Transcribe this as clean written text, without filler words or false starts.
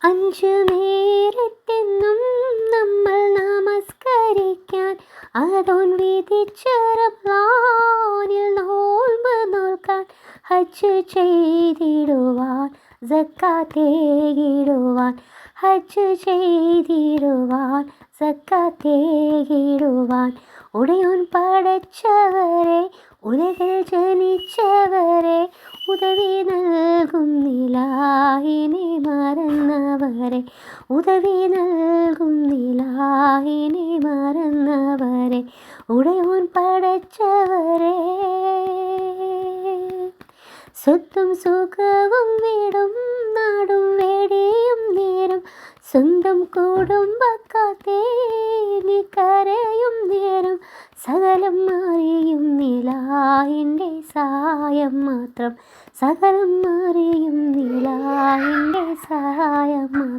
അഞ്ചു നേരത്തെന്നും നമ്മൾ നമസ്കരിക്കാൻ അതോൻ വിധിച്ച റമളാനിൽ നോൽമ്പ് നോൽക്കാൻ ഹജ്ജ് ചെയ്തിടുവാൻ സക്കാത്തേകിടുവാൻ ഹജ്ജ് ചെയ്തിടുവാൻ സക്കാത്തേകിടുവാൻ ഉടയോൻ പടച്ചവരെ ഉലകിൽ ജനിച്ചവരെ ഉദവി നൽകും നിലാഹിനെ മറന്നവരെ ഉദവി നൽകും നിലാഹിനെ മറന്നവരെ ഉടയോൻ പടച്ചവരെ സ്വത്തും സുഖവും വീടും നാടും വേടിയും നേരം സ്വന്തം കുടുംബക്കാത്തേനി കരയും നേരം സകലം അറിയും നിലാഹിൻ്റെ സഹായം മാത്രം സകലം അറിയും നിലാഹിൻ്റെ സഹായം മാത്രം